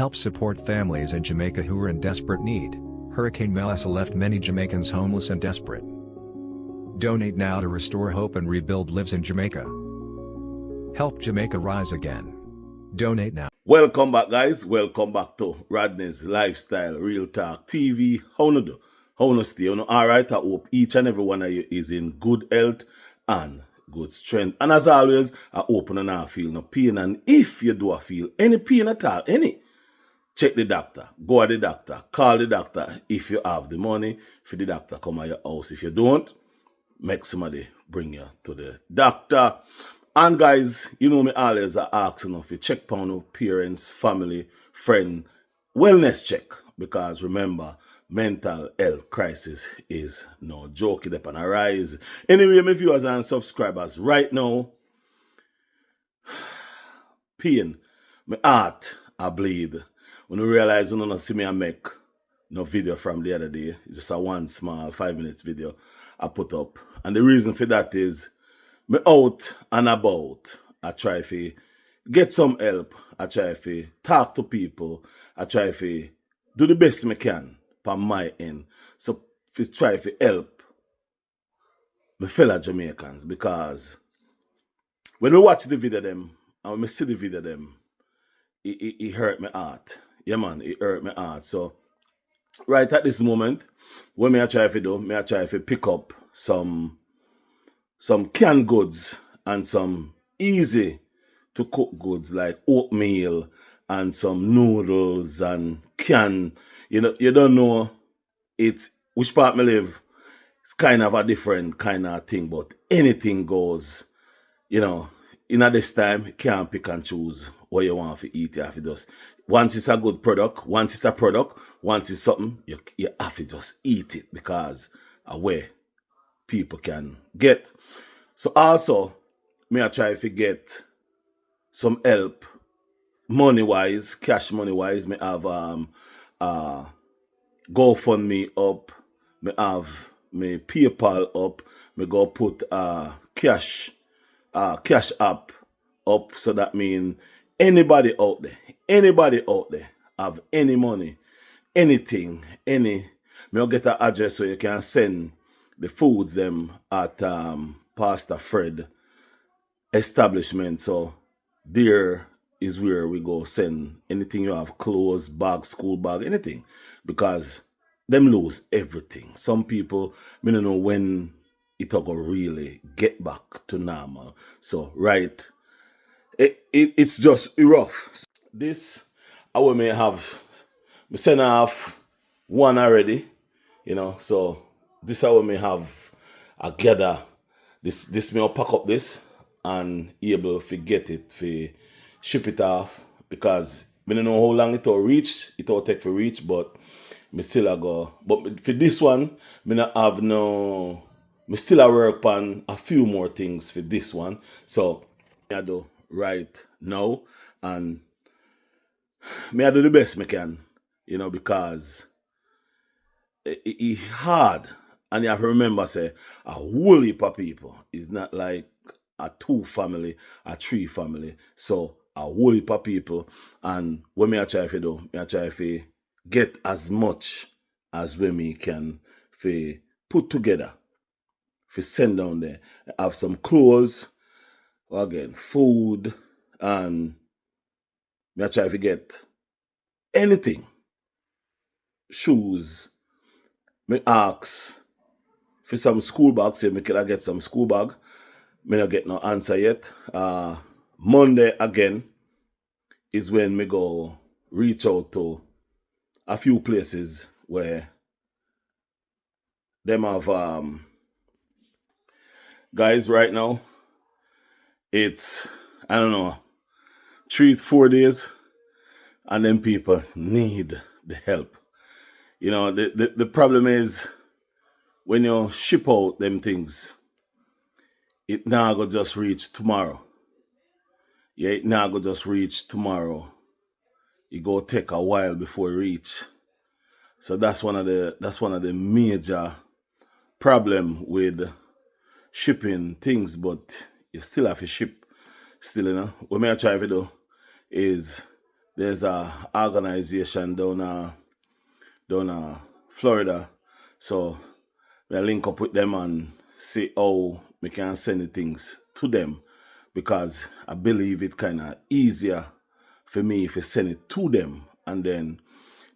Help support families in Jamaica who are in desperate need. Hurricane Meliessa left many Jamaicans homeless and desperate. Donate now to restore hope and rebuild lives in Jamaica. Help Jamaica rise again. Donate now. Welcome back, guys. Welcome back to Rodney's Lifestyle Real Talk TV. How you do? How you stay? All right. I hope each and every one of you is in good health and good strength. And as always, I hope you not feel no pain. And if you do feel any pain at all, check the doctor. Go to the doctor. Call the doctor if you have the money for the doctor come at your house. If you don't, make somebody bring you to the doctor. And guys, you know me always ask if you check on your parents, family, friend, wellness check. Because remember, mental health crisis is no joke. It's on a rise. Anyway, my viewers and subscribers, right now, pain, my heart, I bleed. When you realize you don't see me I make no video from the other day, it's just a one small 5 minutes video I put up. And the reason for that is me out and about. I try to get some help. I try to talk to people. I try to do the best I can from my end. So to try to help my fellow Jamaicans, because when we watch the video them and when we see the video them, it hurt my heart. Yeah man, it hurt my heart. So right at this moment, what I try to do, I try to pick up some canned goods and some easy to cook goods like oatmeal and some noodles and you don't know it's which part me live. It's kind of a different kind of thing, but anything goes. In this time, you can't pick and choose what you want to eat. You have to just, once it's a good product, once it's something, you have to just eat it because where people can get. So also, I try to get some help money-wise, cash money-wise. I have GoFundMe up. I have my PayPal up. I go put cash app up. So that means anybody out there have any money, anything, I'll get an address so you can send the foods them at Pastor Fred establishment. So there is where we go send anything you have, clothes, bag, school bag, anything. Because them lose everything. Some people, I don't know when it'll go really get back to normal. So right, it's just rough. This, I will may have sent off one already, so this I will may have a gather. This may I'll pack up this and able to get it, to ship it off, because I don't know how long it'll take for reach, but me still a go. But for this one, me still a work on a few more things for this one. So I do right now, and I do the best I can, because it's hard. And you have to remember, say, a whole heap of people is not like a 2 family, a 3 family. So a whole heap of people. And what I try to do, I try to get as much as we can for put together, for send down there. I have some clothes, again, food, and I try to get anything. Shoes. Me ask for some school bags, say me can I get some school bag. Me not get no answer yet. Monday again is when me go reach out to a few places where them have guys right now. It's 3 to 4 days, and then people need the help. The problem is when you ship out them things, it now go just reach tomorrow. Yeah, it now go just reach tomorrow. It go take a while before it reach. So that's one of the major problem with shipping things, but you still have to ship still, What I try to do is there's a organization down Florida. So we link up with them and see how we can send the things to them, because I believe it kind of easier for me if I send it to them and then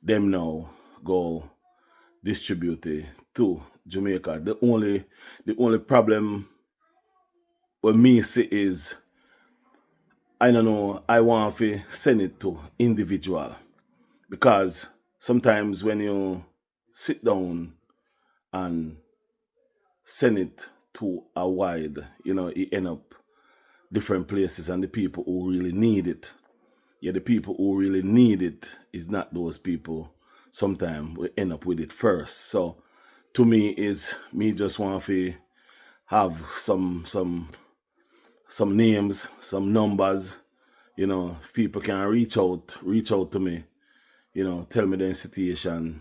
them now go distribute it to Jamaica. The only problem with me see is, I don't know, I want to send it to individual, because sometimes when you sit down and send it to a wide, it end up different places, and the people who really need it. Yeah, the people who really need it is not those people. Sometimes we end up with it first. So to me is me just want to have some names, some numbers, if people can reach out to me, tell me the situation,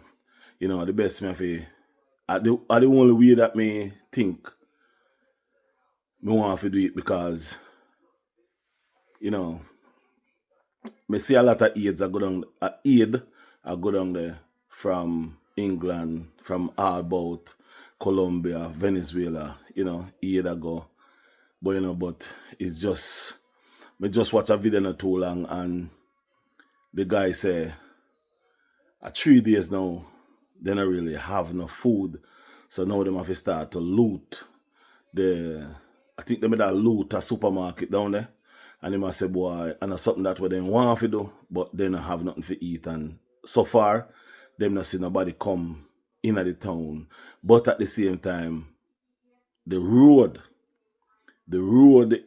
the best me have are the only way that me think me want to do it, because me see a lot of aids I go down there from England, from all about Colombia, Venezuela, aid I go. But it's just, me just watch a video not too long, and the guy say, 3 days now, they don't really have no food. So now them have to start to loot I think they made that loot a supermarket down there. And they must say, boy, and that's something that what they want to do, but they don't have nothing to eat. And so far, them not see nobody come in at the town. But at the same time, the road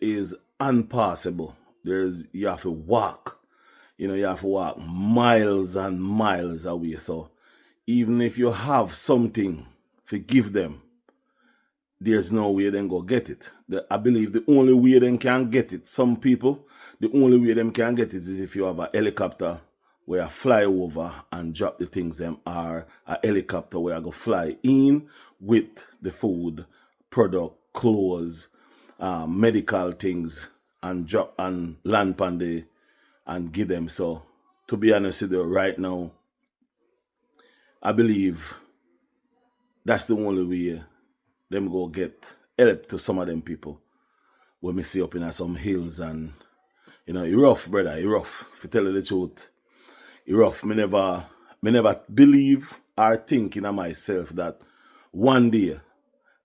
is unpassable. You have to walk. You have to walk miles and miles away. So even if you have something to give them, there's no way they go get it. I believe the only way they can get it, some people, the only way they can get it is if you have a helicopter where I fly over and drop the things them, or a helicopter where I go fly in with the food, product, clothes, medical things, and drop and land on and give them. So to be honest with you, right now, I believe that's the only way them go get help to some of them people when me see up in some hills. And it rough, brother, it rough. To tell you the truth, it rough. Me never believe or think in myself that one day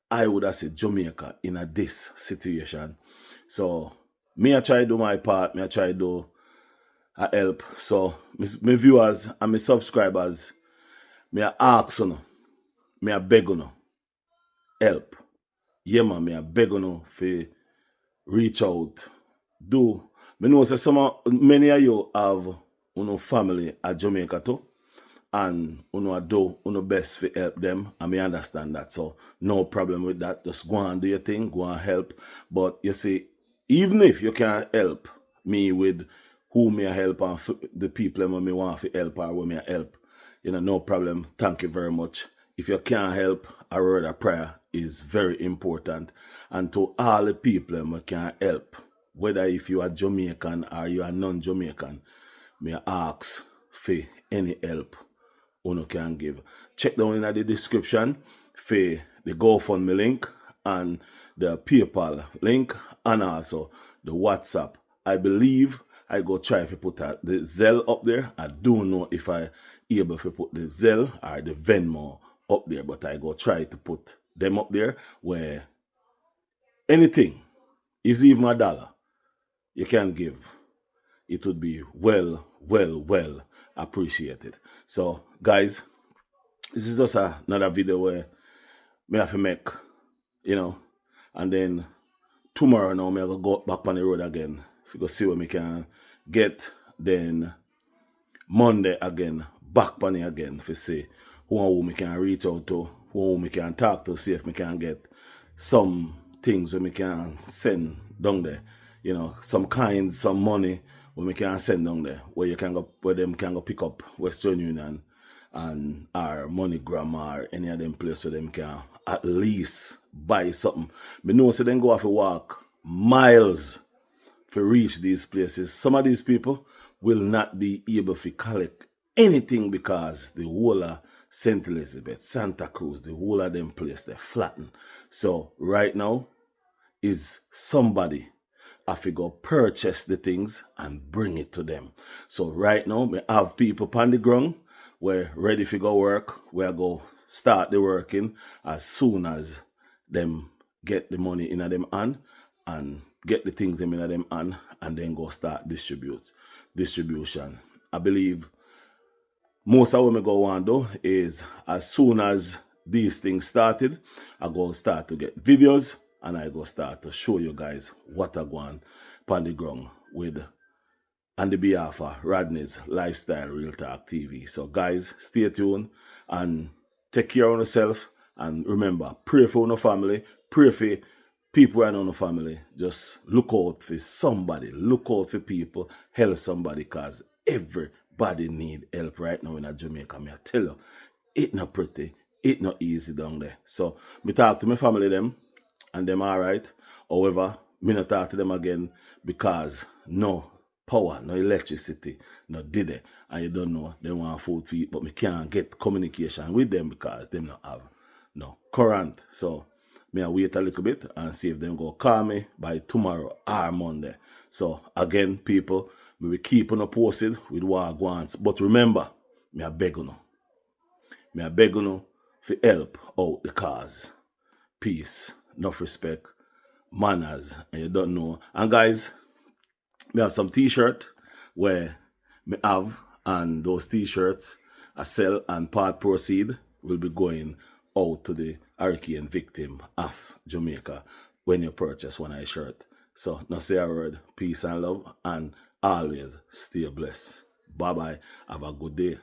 I would have said Jamaica in this situation. So me I try to do my part, me I try to do a help. So my viewers and my subscribers, me I ask you, me I beg you, help. Yeah, man, me I beg you for reach out. Me know say many of you have family at Jamaica too, and do best to help them, and me understand that. So no problem with that. Just go and do your thing, go and help. But you see, even if you can't help me with who me I help and the people who me want to help or who me I help, no problem. Thank you very much. If you can't help, a word of prayer is very important. And to all the people who can help, whether if you are Jamaican or you are non-Jamaican, me ask for any help you can give. Check down in the description for the GoFundMe link and the PayPal link, and also the WhatsApp. I believe I go try to put the Zelle up there. I don't know if I able to put the Zelle or the Venmo up there, but I go try to put them up there where anything, if it's even $1, you can give. It would be well appreciated. So guys, this is just another video where me have to make, and then tomorrow now me I go back on the road again. If you go see what me can get, then Monday again, back on it again to see who me can reach out to, who me can talk to, see if me can get some things where me can send down there. Some kinds, some money where we can send down there, where them can go pick up Western Union and our MoneyGram or any of them place where them can at least buy something. But no, so then go have to walk miles to reach these places. Some of these people will not be able to collect anything because the whole of St. Elizabeth, Santa Cruz, the whole of them place, they're flattened. So right now is somebody have to go purchase the things and bring it to them. So right now, we have people on the ground. We're ready to go work. We're going to start the working as soon as them get the money in them hand and get the things in them hand and then go start distribution. I believe most of what I go on do is as soon as these things started, I go start to get videos and I go start to show you guys what I go on the ground with on the behalf of Rodney's Lifestyle Real Talk TV. So guys, stay tuned and take care of yourself and remember, pray for your family, pray for people around your family. Just look out for somebody, look out for people, help somebody because everybody need help right now in Jamaica. I tell you, it's not pretty, it's not easy down there. So me talk to my family them and them all right. However, me not talk to them again because no power, no electricity, no did it. And you don't know, they want food to eat, but me can't get communication with them because them not have no current. So me I wait a little bit and see if them go call me by tomorrow or Monday. So again, people, we will keep on posted with what I want. But remember, me I beg you, me I beg you for help out the cause. Peace, enough respect, manners, and you don't know. And guys, we have some t-shirt where me have, and those t-shirts I sell and part proceed will be going out to the hurricane victim of Jamaica when you purchase one of the shirt. So now say a word, peace and love, and always stay blessed. Bye bye. Have a good day.